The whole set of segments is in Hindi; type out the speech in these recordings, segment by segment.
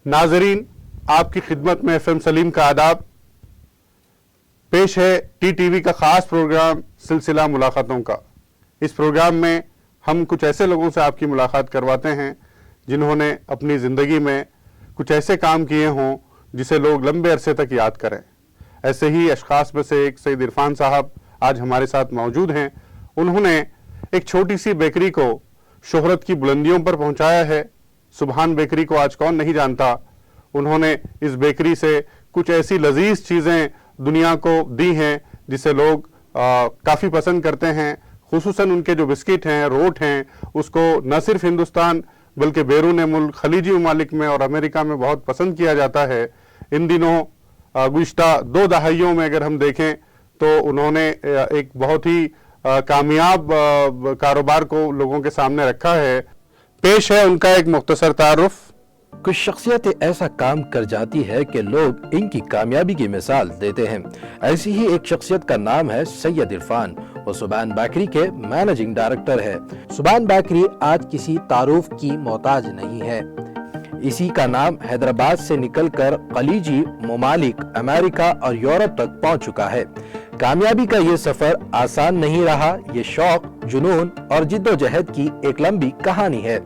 नाजरीन, आपकी खिदमत में एफएम सलीम का आदाब। पेश है टीटीवी का खास प्रोग्राम सिलसिला मुलाकातों का। इस प्रोग्राम में हम कुछ ऐसे लोगों से आपकी मुलाकात करवाते हैं जिन्होंने अपनी ज़िंदगी में कुछ ऐसे काम किए हों जिसे लोग लंबे अरसे तक याद करें। ऐसे ही अशखास में से एक सईद इरफान साहब आज हमारे साथ मौजूद हैं। उन्होंने एक छोटी सी बेकरी को शोहरत की बुलंदियों पर पहुंचाया है। सुभान बेकरी को आज कौन नहीं जानता। उन्होंने इस बेकरी से कुछ ऐसी लजीज चीज़ें दुनिया को दी हैं जिसे लोग काफ़ी पसंद करते हैं। खुसूसन उनके जो बिस्किट हैं, रोट हैं, उसको न सिर्फ हिंदुस्तान बल्कि बैरून मुल्क, खलीजी ममालिक में और अमेरिका में बहुत पसंद किया जाता है। इन दिनों गुज़िश्ता 2 दहाइयों में अगर हम देखें तो उन्होंने एक बहुत ही कामयाब कारोबार को लोगों के सामने रखा है। पेश है उनका एक मुख्तसर तारुफ। कुछ शख्सियतें ऐसा काम कर जाती है कि लोग इनकी कामयाबी की मिसाल देते हैं। ऐसी ही एक शख्सियत का नाम है सैयद इरफान। वो सुभान बेकरी के मैनेजिंग डायरेक्टर है। सुभान बेकरी आज किसी तारुफ की मोहताज नहीं है। इसी का नाम हैदराबाद से निकलकर खलीजी ममालिक, अमेरिका और यूरोप तक पहुंच चुका है। कामयाबी का ये सफर आसान नहीं रहा। ये शौक, जुनून और जिद्दोजहद की एक लंबी कहानी है।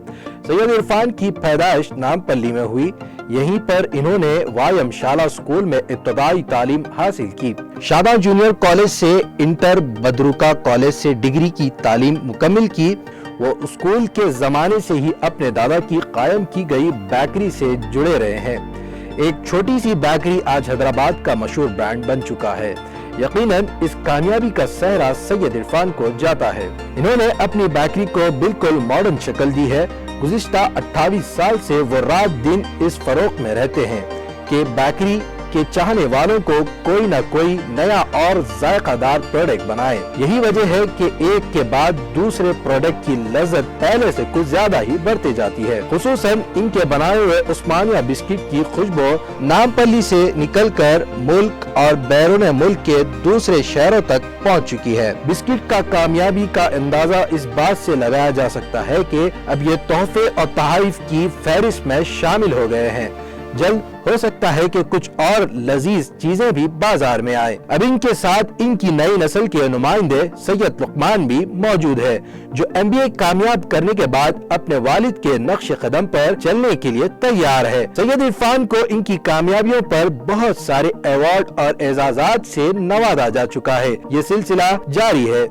सैयद इरफान की पैदाइश नामपल्ली में हुई। यहीं पर इन्होंने वायम शाला स्कूल में इब्तदाई तालीम हासिल की। शादा जूनियर कॉलेज से इंटर, बदरुका कॉलेज से डिग्री की तालीम मुकम्मिल की। वो स्कूल के जमाने से ही अपने दादा की कायम की गई बेकरी से जुड़े रहे हैं। एक छोटी सी बेकरी आज हैदराबाद का मशहूर ब्रांड बन चुका है। यकीनन इस कामयाबी का सहरा सैयद इरफान को जाता है। इन्होंने अपनी बेकरी को बिल्कुल मॉडर्न शक्ल दी है। गुज़िश्ता 28 साल से वो रात दिन इस फरोख में रहते हैं कि बेकरी के चाहने वालों को कोई ना कोई नया और जायकादार प्रोडक्ट बनाए। यही वजह है कि एक के बाद दूसरे प्रोडक्ट की लज्जत पहले से कुछ ज्यादा ही बढ़ती जाती है। खुसूसन इनके बनाए हुए उस्मानिया बिस्किट की खुशबू नामपल्ली से निकलकर मुल्क और बैरून मुल्क के दूसरे शहरों तक पहुंच चुकी है। बिस्किट का कामयाबी का अंदाजा इस बात से लगाया जा सकता है कि अब ये तोहफे और तोहफे की फहरिस्त में शामिल हो गए हैं। जल्द हो सकता है कि कुछ और लजीज चीजें भी बाजार में आए। अब इनके साथ इनकी नई नस्ल के नुमाइंदे सैयद लुकमान भी मौजूद है, जो MBA कामयाब करने के बाद अपने वालिद के नक्श कदम पर चलने के लिए तैयार है। सैयद इरफान को इनकी कामयाबियों पर बहुत सारे अवार्ड और एजाजात से नवाजा जा चुका है। ये सिलसिला जारी है।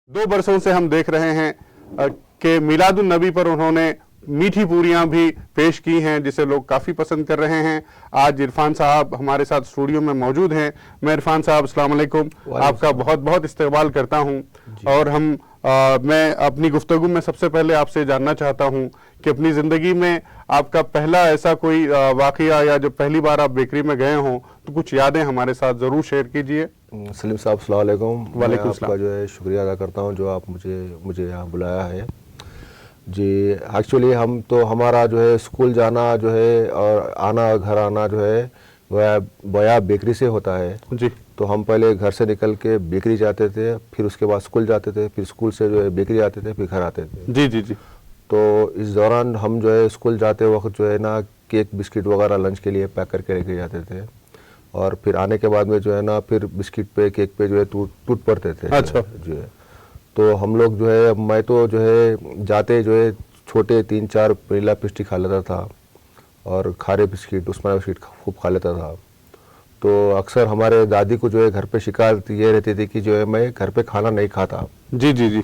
2 बरसों से हम देख रहे हैं कि मिलादुन नबी पर उन्होंने मीठी पूरियां भी पेश की हैं जिसे लोग काफ़ी पसंद कर रहे हैं। आज इरफान साहब हमारे साथ स्टूडियो में मौजूद हैं। मैं इरफान साहब अस्सलाम वालेकुम, आपका बहुत बहुत इस्तकबाल करता हूं। और मैं अपनी गुफ्तगू में सबसे पहले आपसे जानना चाहता हूं कि अपनी ज़िंदगी में आपका पहला ऐसा कोई वाक़या या जो पहली बार आप बेकरी में गए हों तो कुछ यादें हमारे साथ ज़रूर शेयर कीजिए। सलीम साहब अस्सलाम वालेकुम। वालेकुम मैं आपका जो है शुक्रिया अदा करता हूँ जो आप मुझे यहाँ बुलाया है। जी, एक्चुअली हम तो हमारा जो है स्कूल जाना जो है और आना, घर आना जो है वह बया बेकरी से होता है जी। तो हम पहले घर से निकल के बेकरी जाते थे, फिर उसके बाद स्कूल जाते थे, फिर स्कूल से जो है बेकरी आते थे, फिर घर आते थे। जी जी जी। तो इस दौरान हम जो है स्कूल जाते वक्त जो है ना केक बिस्किट वगैरह लंच के लिए पैक करके लेके जाते थे, और फिर आने के बाद में जो है ना फिर बिस्किट पे, केक पे जो है टूट पड़ते थे। अच्छा। जो है तो हम लोग जो है, मैं तो जो है जाते जो है छोटे 3-4 वनीला पेस्ट्री खा लेता था और खारे बिस्किट, उस्मानिया बिस्किट खूब खा लेता था। तो अक्सर हमारे दादी को जो है घर पे शिकायत ये रहती थी कि जो है मैं घर पे खाना नहीं खाता। जी जी जी।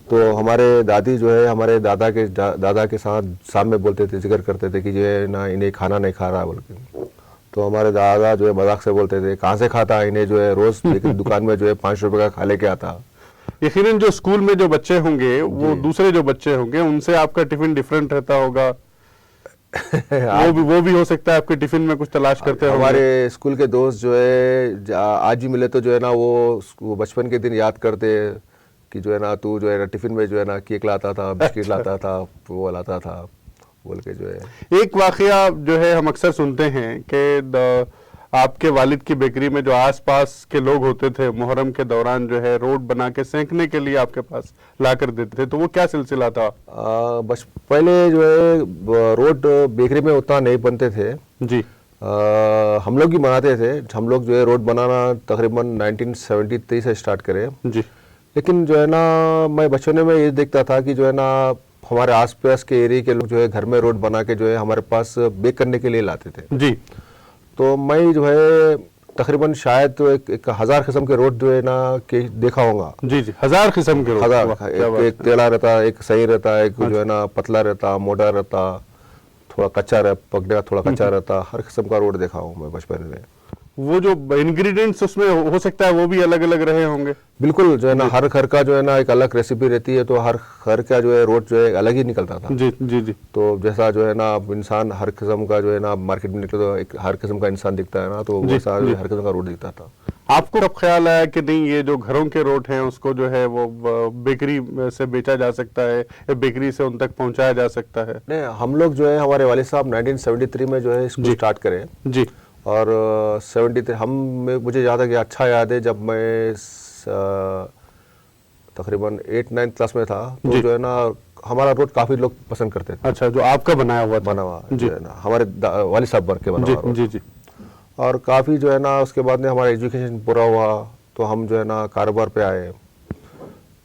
तो हमारे दादी जो है हमारे दादा के साथ सामने बोलते थे, जिक्र करते थे कि जो है ना इन्हें खाना नहीं खा रहा बोल के। तो हमारे दादा जो है मजाक से बोलते थे, कहाँ से खाता, इन्हें जो है रोज दुकान में जो है 5 रुपए का खा लेके आता। यकीनन जो स्कूल में जो बच्चे होंगे वो दूसरे जो बच्चे होंगे उनसे आपका टिफिन डिफरेंट रहता होगा। वो भी हो सकता है आपके टिफिन में कुछ तलाश करते होंगे। हमारे स्कूल के दोस्त जो है आज भी मिले तो जो है ना वो बचपन के दिन याद करते कि जो है ना तू जो है ना टिफिन में जो है ना केक लाता था, बिस्किट लाता था, वो लाता था बोल के जो है। एक वाकया जो है हम अक्सर सुनते हैं कि आपके वालिद की बेकरी में जो आसपास के लोग होते थे मुहर्रम के दौरान जो है रोट बना के सेंकने के लिए आपके पास ला कर देते थे, तो वो क्या सिलसिला था? बस पहले जो है रोट बेकरी में उतना नहीं बनते थे जी हम लोग ही बनाते थे। हम लोग जो है रोट बनाना तकरीबन 1973 से स्टार्ट करें। जी लेकिन जो है ना मैं बचपने में ये देखता था कि जो है ना हमारे आसपास के एरिया के लोग जो है घर में रोट बना के जो है हमारे पास बेक करने के लिए लाते थे। जी तो मैं जो है तकरीबन शायद तो एक 1000 किस्म के रोट जो है ना के देखा होगा। जी जी 1000 किस्म के रोट। 1000 वाह, क्या बात एक तेला रहता, एक सही रहता, एक जो है ना पतला रहता, मोटा रहता, थोड़ा कच्चा रह पकड़ेगा, थोड़ा कच्चा रहता, हर किस्म का रोट देखा हूँ मैं बचपन में। वो जो इंग्रेडिएंट्स उसमें हो सकता है वो भी अलग अलग रहे होंगे। बिल्कुल जो है ना हर घर का जो है ना एक अलग रेसिपी रहती है, तो हर घर का जो है रोट जो है अलग ही निकलता था। जी जी जी तो जैसा जो है ना इंसान हर किस्म का जो है ना मार्केट में निकले तो एक हर किस्म का इंसान दिखता है ना, तो वैसा हर किस्म का रोट दिखता था। आपको कब ख्याल आया कि नहीं ये जो घरों के रोट हैं उसको जो है वो बेकरी से बेचा जा सकता है या बेकरी से उन तक पहुंचाया जा सकता है? नहीं, हम लोग जो है हमारे वालिद साहब 1973 में जो है इसको स्टार्ट करें जी और 73 मुझे ज़्यादा कि अच्छा याद है जब मैं तकरीबन 8-9 क्लास में था, तो जो है ना हमारा रोट काफ़ी लोग पसंद करते थे। अच्छा, जो आपका बनाया हुआ था? बना हुआ जो है ना हमारे वालिद साहब बन के बना जी हुआ रोट। जी जी और काफ़ी जो है ना उसके बाद में हमारा एजुकेशन पूरा हुआ तो हम जो है ना कारोबार पे आए।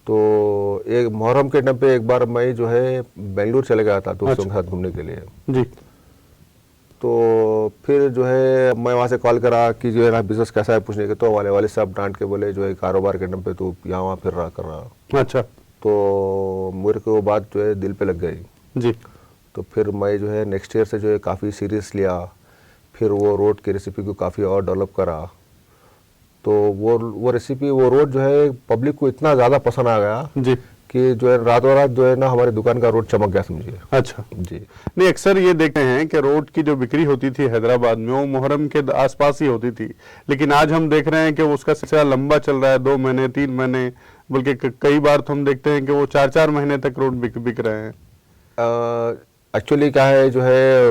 तो एक मुहर्रम के टाइम पे एक बार मैं जो है बेंगलुरु चले गया था दोस्तों के साथ घूमने के लिए। जी तो फिर जो है मैं वहाँ से कॉल करा कि जो है ना बिजनेस कैसा है पूछने के, तो वाले साहब डांट के बोले जो है कारोबार के टाइम पे तो यहाँ वहाँ फिर रहा कर रहा। अच्छा तो मेरे को वो बात जो है दिल पे लग गई। जी तो फिर मैं जो है नेक्स्ट ईयर से जो है काफ़ी सीरियस लिया, फिर वो रोट की रेसिपी को काफ़ी और डेवलप करा। तो वो रेसिपी वो रोट जो है पब्लिक को इतना ज़्यादा पसंद आ गया जी कि जो है रातों रात जो है ना हमारी दुकान का रोट चमक गया समझिए। अच्छा जी नहीं, अक्सर ये देखते हैं कि रोट की जो बिक्री होती थी हैदराबाद में वो मुहर्रम के आसपास ही होती थी, लेकिन आज हम देख रहे हैं कि उसका सिलसिला लंबा चल रहा है, 2 महीने 3 महीने, बल्कि कई बार तो हम देखते हैं कि वो 4-4 महीने तक रोट बिक रहे हैं। एक्चुअली क्या है जो है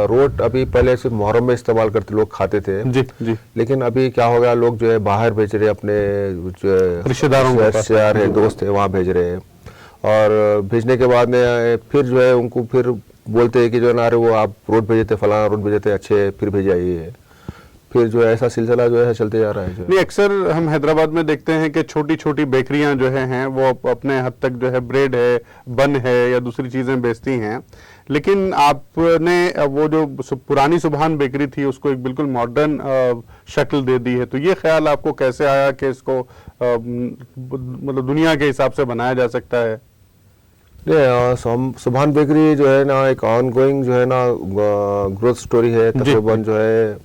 रोट अभी पहले सिर्फ मुहर्रम में इस्तेमाल करते लोग खाते थे जी जी लेकिन अभी क्या हो गया, लोग जो है बाहर भेज रहे अपने जो रिश्तेदारों के पास। रिश्तेदार है, दोस्त है, वहाँ भेज रहे हैं। और भेजने के बाद में फिर जो है उनको फिर बोलते हैं कि जो है ना अरे वो आप रोट भेजे थे, फलाना रोट भेजे थे, अच्छे फिर भेज आइए। फिर जो है ऐसा सिलसिला जो है चलते जा रहा है। नहीं, अक्सर हम हैदराबाद में देखते हैं कि छोटी छोटी बेकरियां जो हैं वो अपने हद तक जो है ब्रेड है, बन है या दूसरी चीजें बेचती हैं, लेकिन आपने वो जो पुरानी सुभान बेकरी थी उसको एक बिल्कुल मॉडर्न शक्ल दे दी है। तो ये ख्याल आपको कैसे आया कि इसको मतलब दुनिया के हिसाब से बनाया जा सकता है? सुभान बेकरी जो है ना एक ऑनगोइंग जो है ना ग्रोथ स्टोरी है। तकरीबन जो है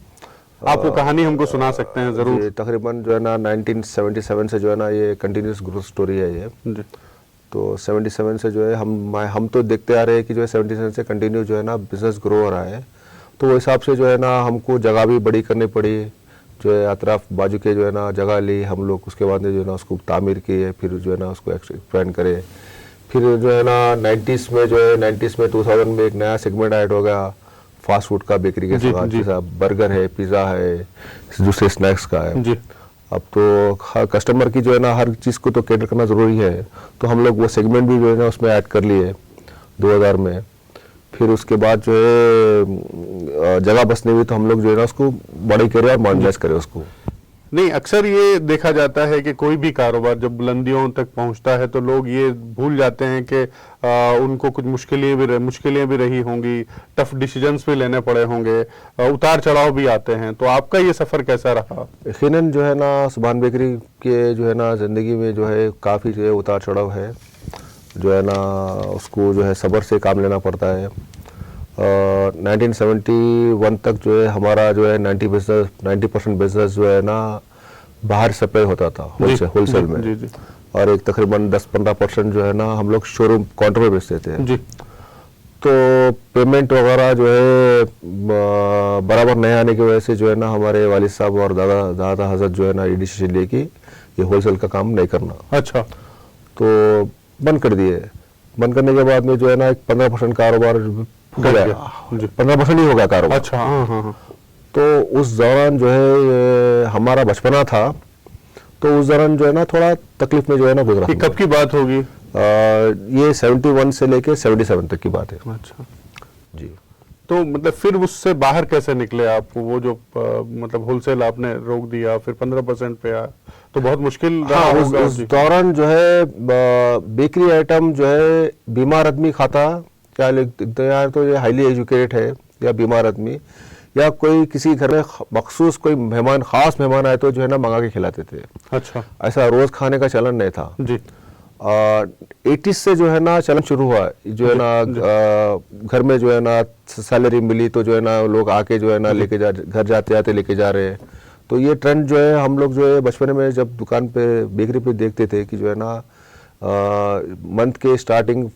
आप वो कहानी हमको सुना सकते हैं जरूर। तकरीबन जो है ना 1977 से जो है ना ये कंटिन्यूस ग्रोथ स्टोरी है ये। जी। तो 77 से जो है हम तो देखते आ रहे हैं कि जो है 77 से कंटिन्यू जो है ना बिजनेस ग्रो हो रहा है। तो वो हिसाब से जो है ना हमको जगह भी बड़ी करनी पड़ी, जो है अतराफ बाजू के जो है ना जगह ली हम लोग, उसके बाद जो है ना उसको तामीर किए, फिर जो है ना उसको एक्सपेंड करे। फिर जो है ना 90s में जो है 90s में 2000 में एक नया सेगमेंट ऐड हो गया फास्ट फूड का बेकरी के साथ, जैसा बर्गर है, पिज़्ज़ा है, दूसरे स्नैक्स का है। जी। अब तो हर कस्टमर की जो है ना हर चीज़ को तो कैटर करना ज़रूरी है, तो हम लोग वो सेगमेंट भी जो है ना उसमें ऐड कर लिए 2000 में। फिर उसके बाद जो है जगह बचने हुई तो हम लोग जो है ना उसको बड़ी करे और मॉडर्नाइज करे उसको। नहीं, अक्सर ये देखा जाता है कि कोई भी कारोबार जब बुलंदियों तक पहुंचता है तो लोग ये भूल जाते हैं कि उनको कुछ मुश्किलें भी रही होंगी, टफ डिसीजंस भी लेने पड़े होंगे, उतार चढ़ाव भी आते हैं। तो आपका ये सफ़र कैसा रहा? यकीनन जो है ना सुभान बेकरी के जो है ना ज़िंदगी में जो है काफ़ी जो है उतार चढ़ाव है, जो है ना उसको जो है सब्र से काम लेना पड़ता है। 1971 तक जो है हमारा जो है 90% बिजनेस जो है ना बाहर सप्लाई होता था होलसेल में। जी, जी। और एक तकरीबन 10-15% जो है ना हम लोग शोरूम काउंटर पे बेचते थे। जी। तो पेमेंट वगैरह जो है बराबर नहीं आने की वजह से जो है ना हमारे वालिद साहब और दादा हजरत जो है ना ये डिसीजन लिए कि ये होलसेल का काम नहीं करना। अच्छा। तो बंद कर दिए। बंद करने के बाद में जो है ना एक 15% कारोबार 15% ही हो गया कारोबार। अच्छा। हाँ हाँ हाँ। तो उस दौरान जो है हमारा बचपना था, तो उस दौरान जो है ना थोड़ा तकलीफ में जो है ना गुजरा। ये कब की बात होगी? ये 71 से लेके 77 तक की बात है। अच्छा, जी। तो मतलब फिर उससे बाहर कैसे निकले आप? वो जो मतलब होलसेल आपने रोक दिया, फिर 15% पे आया, तो बहुत मुश्किल रहा हाँ, होगा। उस दौरान जो है बेकरी आइटम जो है बीमार आदमी खाता, क्या लिखते हैं यार, तो ये हाईली एजुकेटेड है या बीमार आदमी, या कोई किसी घर में मखसूस कोई मेहमान, खास मेहमान आए तो जो है ना मंगा के खिलाते थे। अच्छा, ऐसा रोज खाने का चलन नहीं था। जी। 80s से जो है ना चलन शुरू हुआ, जो है ना घर में जो है ना सैलरी मिली तो जो है ना लोग आके जो है ना लेके जा, घर जाते जाते लेके जा रहे हैं। तो ये ट्रेंड जो है हम लोग जो है बचपन में जब दुकान पे बेकरी पे देखते थे कि जो है ना मंथ के स्टार्टिंग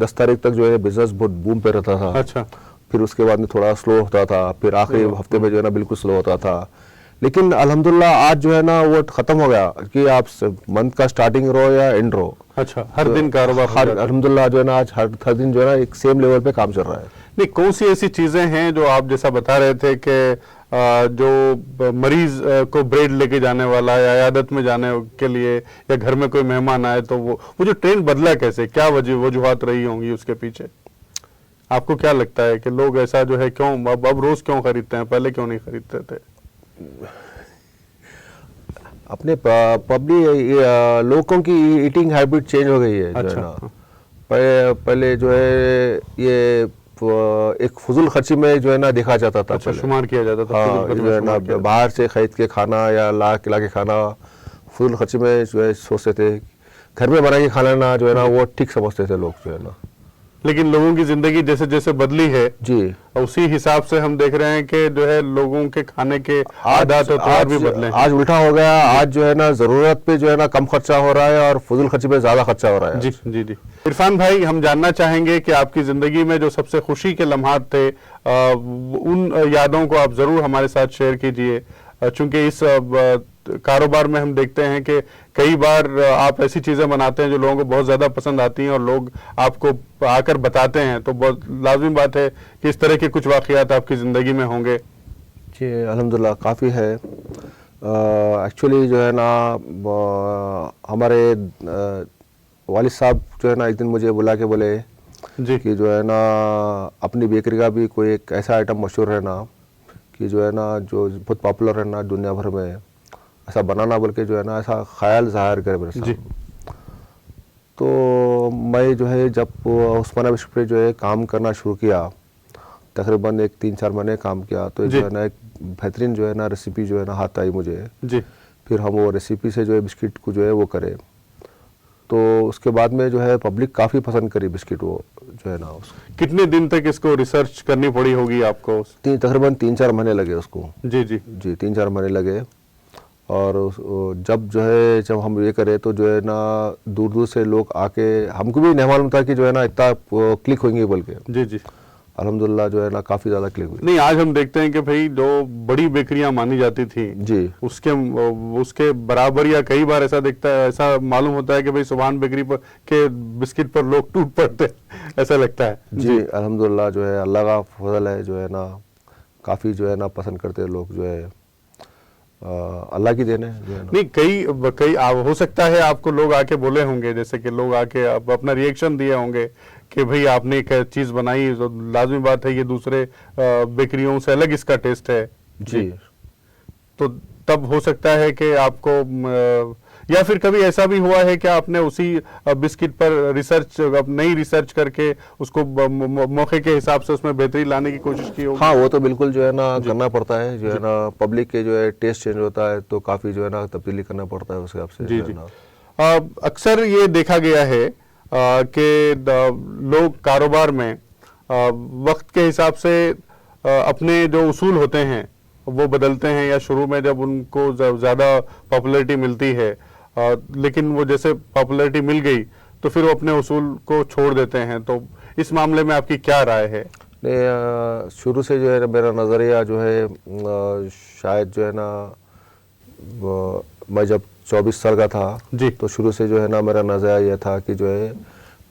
10 तारीख तक जो है बिजनेस बहुत बूम पे रहता था। अच्छा, फिर उसके बाद में थोड़ा स्लो होता था, फिर आखिरी हफ्ते में जो है ना बिल्कुल स्लो होता था। लेकिन अल्हम्दुलिल्लाह आज जो है ना वो खत्म हो गया कि आप मंथ का स्टार्टिंग रहो या एंड रहो, अच्छा, हर दिन कारोबार हो हर जाता है। अल्हम्दुलिल्लाह जो है ना आज हर दिन जो है ना एक सेम लेवल पे काम चल रहा है। नहीं, कौन सी ऐसी चीजें हैं जो आप जैसा बता रहे थे कि जो मरीज को ब्रेड लेके जाने वाला या इयादत में जाने के लिए या घर में कोई मेहमान आए, तो वो जो ट्रेंड बदला कैसे, क्या वजूहात रही होंगी उसके पीछे? आपको क्या लगता है कि लोग ऐसा जो है क्यों अब रोज क्यों खरीदते हैं, पहले क्यों नहीं खरीदते थे? अपने पब्लिक लोगों की ईटिंग हैबिट चेंज हो गई है। जो अच्छा, है ना पहले जो है ये एक फुजुल खर्ची में जो है ना देखा जाता था। अच्छा, पहले शुमार किया जाता था। हाँ, जो है ना बाहर से खरीद के खाना या ला के खाना फुजुल खर्ची में जो है सोचते थे। घर में बना के खाना ना जो है ना वो ठीक समझते थे लोग जो है ना। लेकिन लोगों की जिंदगी जैसे जैसे बदली है जी, उसी हिसाब से हम देख रहे हैं कि जो है लोगों के खाने के आदत और त्योहार भी बदले हैं। आज उल्टा हो गया। आज जो है ना जरूरत पे जो है ना कम खर्चा हो रहा है और फुजुल खर्ची पे ज्यादा खर्चा हो रहा है। जी जी जी। इरफान भाई, हम जानना चाहेंगे कि आपकी जिंदगी में जो सबसे खुशी के लम्हात थे, उन यादों को आप जरूर हमारे साथ शेयर कीजिए, चूंकि इस कारोबार में हम देखते हैं कि कई बार आप ऐसी चीजें बनाते हैं जो लोगों को बहुत ज्यादा पसंद आती हैं और लोग आपको आकर बताते हैं, तो बहुत लाजमी बात है कि इस तरह के कुछ वाकयात आपकी जिंदगी में होंगे। जी, अल्हम्दुलिल्लाह काफ़ी है। एक्चुअली जो है ना हमारे वालिद साहब जो है ना एक दिन मुझे बुला के बोले जी, कि जो है ना अपनी बेकरी का भी कोई एक ऐसा आइटम मशहूर है ना कि जो है ना जो बहुत पॉपुलर है ना दुनिया भर में, ऐसा बनाना बोल के जो है ना ऐसा ख्याल ज़ाहिर करे मेरे जी। सामने। तो मैं जो है जब उस्मानिया विश्व पे जो है काम करना शुरू किया, तकरीबन एक 3-4 महीने काम किया, तो जी। जो है ना एक बेहतरीन जो है ना रेसिपी जो है ना हाथ आई मुझे। जी, फिर हम वो रेसिपी से जो है बिस्किट को जो है वो करे, तो उसके बाद में जो है पब्लिक काफ़ी पसंद करी बिस्किट वो जो है ना उसको। कितने दिन तक इसको रिसर्च करनी पड़ी होगी आपको? तकरीबन 3-4 महीने लगे उसको। जी जी जी, 3-4 महीने लगे। और जब जो है जब हम ये करे तो जो है ना दूर दूर से लोग आके, हमको भी नहीं मालूम था कि जो है ना इतना क्लिक होंगे बोल के। जी जी। अल्हम्दुलिल्लाह जो है ना काफ़ी ज़्यादा क्लिक हुई। नहीं, आज हम देखते हैं कि भाई जो बड़ी बेकरियां मानी जाती थी जी, उसके बराबर या कई बार ऐसा दिखता है, ऐसा मालूम होता है कि भाई सुभान बेकरी पर के बिस्किट पर लोग टूट पड़ते हैं, ऐसा लगता है। जी, अल्हम्दुलिल्लाह जो है अल्लाह का फजल है, जो है ना काफ़ी जो है ना पसंद करते हैं लोग, जो है अल्लाह की देन है जो है ना। नहीं, कई हो सकता है आपको लोग आके बोले होंगे, जैसे कि लोग आके अपना रिएक्शन दिए होंगे कि भाई आपने एक चीज बनाई, तो लाजमी बात है ये दूसरे बेकरियों से अलग इसका टेस्ट है। जी, तो तब हो सकता है कि आपको या फिर कभी ऐसा भी हुआ है कि आपने उसी बिस्किट पर नई रिसर्च करके उसको मौके के हिसाब से उसमें बेहतरी लाने की कोशिश की होगी? हाँ, वो तो बिल्कुल जो है ना करना पड़ता है, जो है ना पब्लिक के जो है टेस्ट चेंज होता है तो काफ़ी जो है ना तब्दीली करना पड़ता है उसके हिसाब से। जी जो जी। है ना अक्सर ये देखा गया है कि लोग कारोबार में वक्त के हिसाब से अपने जो उसूल होते हैं वो बदलते हैं, या शुरू में जब उनको ज़्यादा पॉपुलैरिटी मिलती है, लेकिन वो जैसे पॉपुलैरिटी मिल गई तो फिर वो अपने उसूल को छोड़ देते हैं। तो इस मामले में आपकी क्या राय है? शुरू से जो है मेरा नज़रिया जो है शायद जो है ना मैं जब 24 साल का था जी, तो शुरू से जो है ना मेरा नज़रिया यह था कि जो है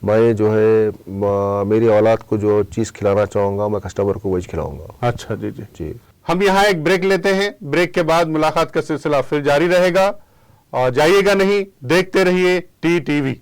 मैं जो है मेरी औलाद को जो चीज़ खिलाना चाहूँगा मैं कस्टमर को वही खिलाऊँगा। अच्छा, जी जी जी, हम यहाँ एक ब्रेक लेते हैं, ब्रेक के बाद मुलाकात का सिलसिला फिर जारी रहेगा। और जाइएगा नहीं, देखते रहिए टी टीवी।